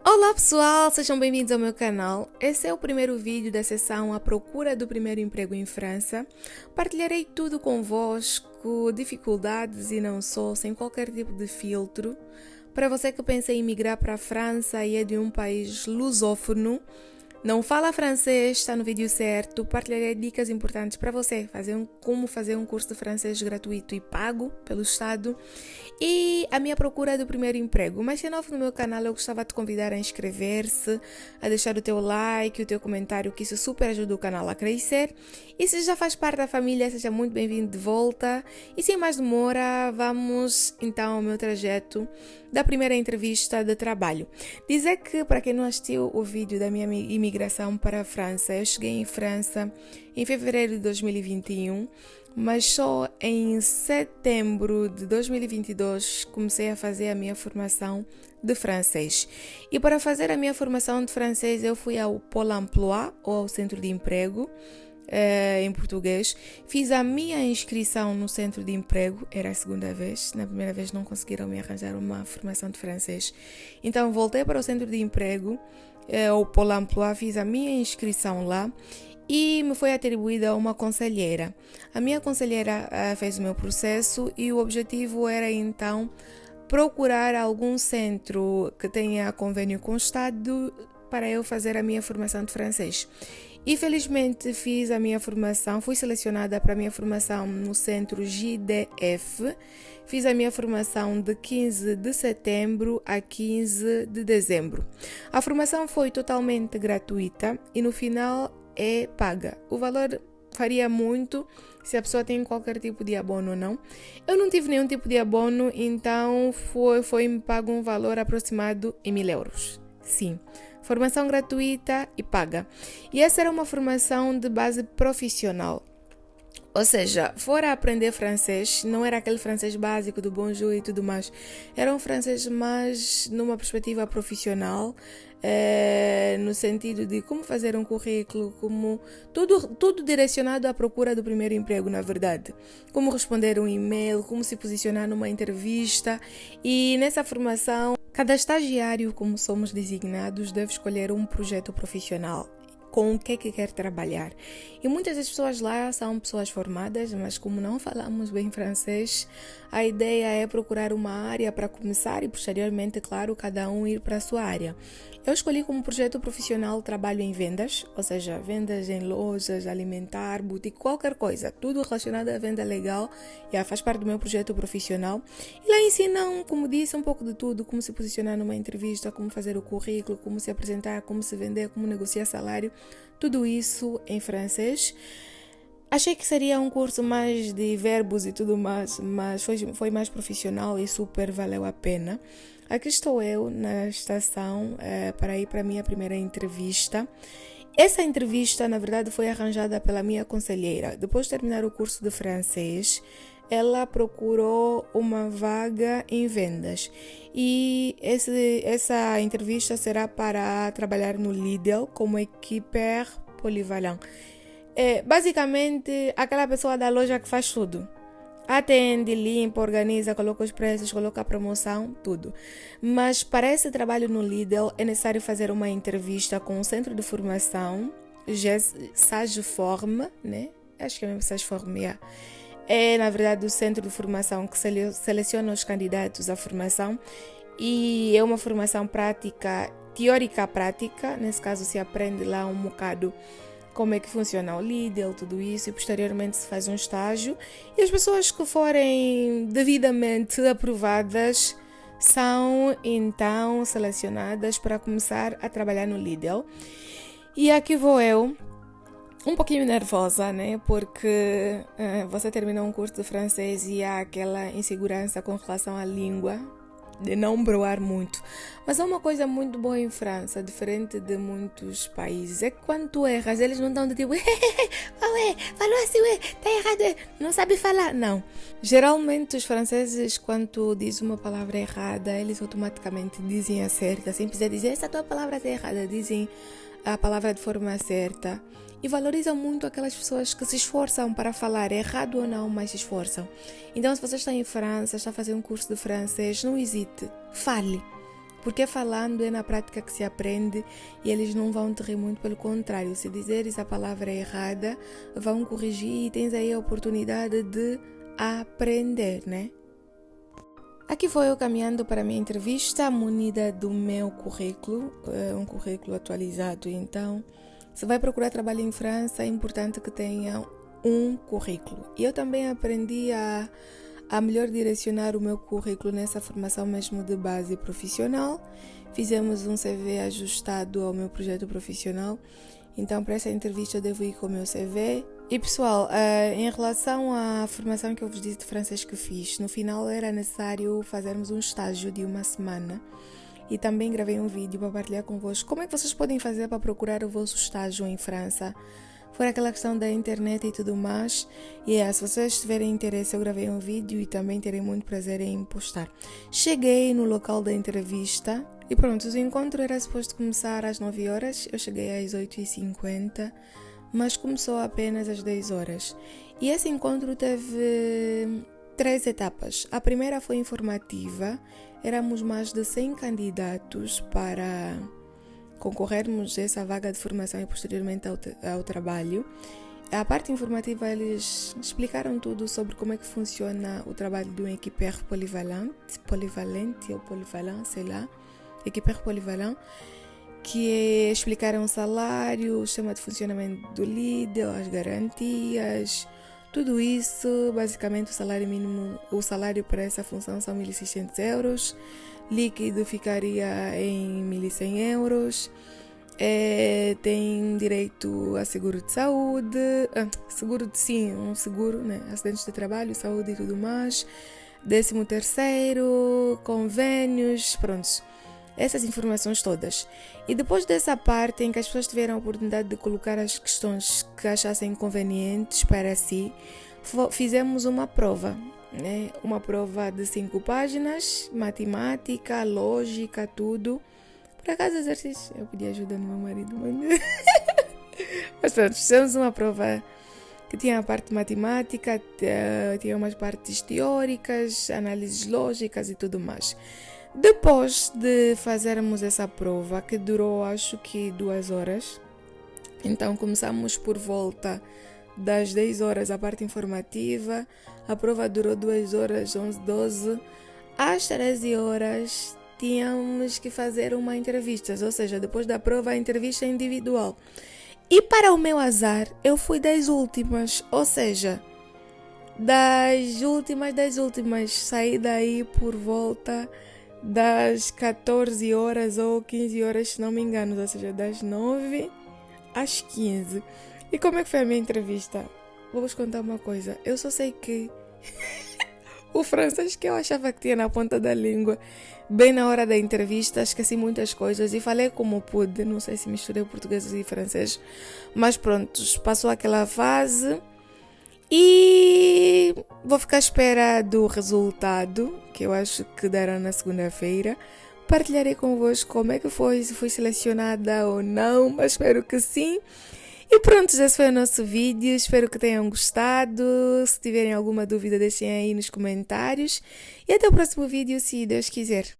Olá pessoal, sejam bem-vindos ao meu canal. Esse é o primeiro vídeo da sessão à procura do primeiro emprego em França. Partilharei tudo convosco, dificuldades e não só, sem qualquer tipo de filtro. Para você que pensa em migrar para a França e é de um país lusófono, não fala francês, está no vídeo certo. Partilharei dicas importantes para você, como fazer um curso de francês gratuito e pago pelo Estado e a minha procura do primeiro emprego. Mas se é novo no meu canal, eu gostava de te convidar a inscrever-se, a deixar o teu like, o teu comentário, que isso super ajuda o canal a crescer. E se já faz parte da família, seja muito bem-vindo de volta. E sem mais demora, vamos então ao meu trajeto da primeira entrevista de trabalho. Dizer que, para quem não assistiu o vídeo da minha imigração para a França, eu cheguei em França em fevereiro de 2021, mas só em setembro de 2022 comecei a fazer a minha formação de francês. E para fazer a minha formação de francês, eu fui ao Pôle Emploi, ou ao Centro de Emprego, em português. Fiz a minha inscrição no centro de emprego, era a segunda vez. Na primeira vez não conseguiram me arranjar uma formação de francês. Então voltei para o centro de emprego, o Pôle Emploi, fiz a minha inscrição lá e me foi atribuída uma conselheira. A minha conselheira fez o meu processo e o objetivo era então procurar algum centro que tenha convênio com o Estado para eu fazer a minha formação de francês. E felizmente fiz a minha formação, fui selecionada para a minha formação no centro JDF. Fiz a minha formação de 15 de setembro a 15 de dezembro. A formação foi totalmente gratuita e no final é paga. O valor varia muito se a pessoa tem qualquer tipo de abono ou não. Eu não tive nenhum tipo de abono, então foi-me pago um valor aproximado em 1.000 euros. Sim, formação gratuita e paga. E essa era uma formação de base profissional. Ou seja, fora aprender francês, não era aquele francês básico do bonjour e tudo mais. Era um francês mais numa perspectiva profissional, no sentido de como fazer um currículo, como tudo direcionado à procura do primeiro emprego, na verdade. Como responder um e-mail, como se posicionar numa entrevista. E nessa formação, cada estagiário, como somos designados, deve escolher um projeto profissional com o que quer trabalhar. E muitas das pessoas lá são pessoas formadas, mas como não falamos bem francês, a ideia é procurar uma área para começar e posteriormente, claro, cada um ir para a sua área. Eu escolhi como projeto profissional trabalho em vendas, ou seja, vendas em lojas, alimentar, boutique, qualquer coisa, tudo relacionado à venda legal, já faz parte do meu projeto profissional. E lá ensinam, como disse, um pouco de tudo, como se posicionar numa entrevista, como fazer o currículo, como se apresentar, como se vender, como negociar salário, tudo isso em francês. Achei que seria um curso mais de verbos e tudo mais, mas foi mais profissional e super valeu a pena. Aqui estou eu na estação para ir para a minha primeira entrevista. Essa entrevista, na verdade, foi arranjada pela minha conselheira. Depois de terminar o curso de francês, ela procurou uma vaga em vendas. E essa entrevista será para trabalhar no Lidl como equiper polyvalent. É basicamente aquela pessoa da loja que faz tudo. Atende, limpa, organiza, coloca os preços, coloca a promoção, tudo. Mas para esse trabalho no Lidl é necessário fazer uma entrevista com o centro de formação, Sageform, né? Acho que é mesmo Sageform, yeah. É, na verdade, o centro de formação que seleciona os candidatos à formação e é uma formação prática, teórica prática. Nesse caso, se aprende lá um bocado como é que funciona o Lidl, tudo isso, e posteriormente se faz um estágio. E as pessoas que forem devidamente aprovadas são então selecionadas para começar a trabalhar no Lidl. E aqui vou eu, um pouquinho nervosa, né? Porque você terminou um curso de francês e há aquela insegurança com relação à língua, de não broar muito. Mas há uma coisa muito boa em França, diferente de muitos países, é que quando tu erras, eles não estão de tipo, falou assim, tá errado, não sabe falar. Não. Geralmente os franceses, quando tu dizes uma palavra errada, eles automaticamente dizem a certa, sem precisar dizer, essa tua palavra está errada, dizem a palavra de forma certa. E valorizam muito aquelas pessoas que se esforçam para falar, errado ou não, mas se esforçam. Então, se você está em França, está a fazer um curso de francês, não hesite, fale. Porque falando é na prática que se aprende e eles não vão te rir muito, pelo contrário. Se dizeres a palavra errada, vão corrigir e tens aí a oportunidade de aprender, né? Aqui foi eu caminhando para a minha entrevista, munida do meu currículo, um currículo atualizado. Então, se vai procurar trabalho em França, é importante que tenha um currículo. E eu também aprendi a melhor direcionar o meu currículo nessa formação mesmo de base profissional. Fizemos um CV ajustado ao meu projeto profissional. Então, para essa entrevista eu devo ir com o meu CV. E pessoal, em relação à formação que eu vos disse de francês que fiz, no final era necessário fazermos um estágio de uma semana. E também gravei um vídeo para partilhar convosco como é que vocês podem fazer para procurar o vosso estágio em França. Fora aquela questão da internet e tudo mais. E se vocês tiverem interesse, eu gravei um vídeo e também terei muito prazer em postar. Cheguei no local da entrevista e pronto, o encontro era suposto começar às 9 horas. Eu cheguei às 8h50, mas começou apenas às 10 horas. E esse encontro teve 3 etapas. A primeira foi informativa. Éramos mais de 100 candidatos para concorrermos a essa vaga de formação e posteriormente ao trabalho. A parte informativa, eles explicaram tudo sobre como é que funciona o trabalho de um equiper polivalente ou polivalent, sei lá, equiper polivalent, que explicaram o salário, o sistema de funcionamento do líder, as garantias, tudo isso. Basicamente o salário mínimo, o salário para essa função são 1.600 euros, líquido ficaria em 1.100 euros, tem direito a seguro de saúde, um seguro, né? Acidentes de trabalho, saúde e tudo mais, 13º, convênios, pronto. Essas informações todas. E depois dessa parte em que as pessoas tiveram a oportunidade de colocar as questões que achassem convenientes para si, fizemos uma prova, né? Uma prova de 5 páginas, matemática, lógica, tudo. Por acaso exercício, eu pedi ajuda no meu marido, mas pronto, fizemos uma prova que tinha a parte matemática, tinha umas partes teóricas, análises lógicas e tudo mais. Depois de fazermos essa prova, que durou acho que 2 horas, então começamos por volta das 10 horas a parte informativa, a prova durou 2 horas, 11, 12, às 13 horas tínhamos que fazer uma entrevista, ou seja, depois da prova a entrevista individual. E para o meu azar, eu fui das últimas, ou seja, das últimas, saí daí por volta das 14 horas ou 15 horas, se não me engano, ou seja, das 9 às 15. E como é que foi a minha entrevista? Vou-vos contar uma coisa, eu só sei que o francês que eu achava que tinha na ponta da língua, bem na hora da entrevista, esqueci muitas coisas e falei como pude, não sei se misturei português e francês, mas pronto, passou aquela fase. E vou ficar à espera do resultado, que eu acho que dará na segunda-feira. Partilharei convosco como é que foi, se fui selecionada ou não, mas espero que sim. E pronto, esse foi o nosso vídeo, espero que tenham gostado. Se tiverem alguma dúvida, deixem aí nos comentários. E até o próximo vídeo, se Deus quiser.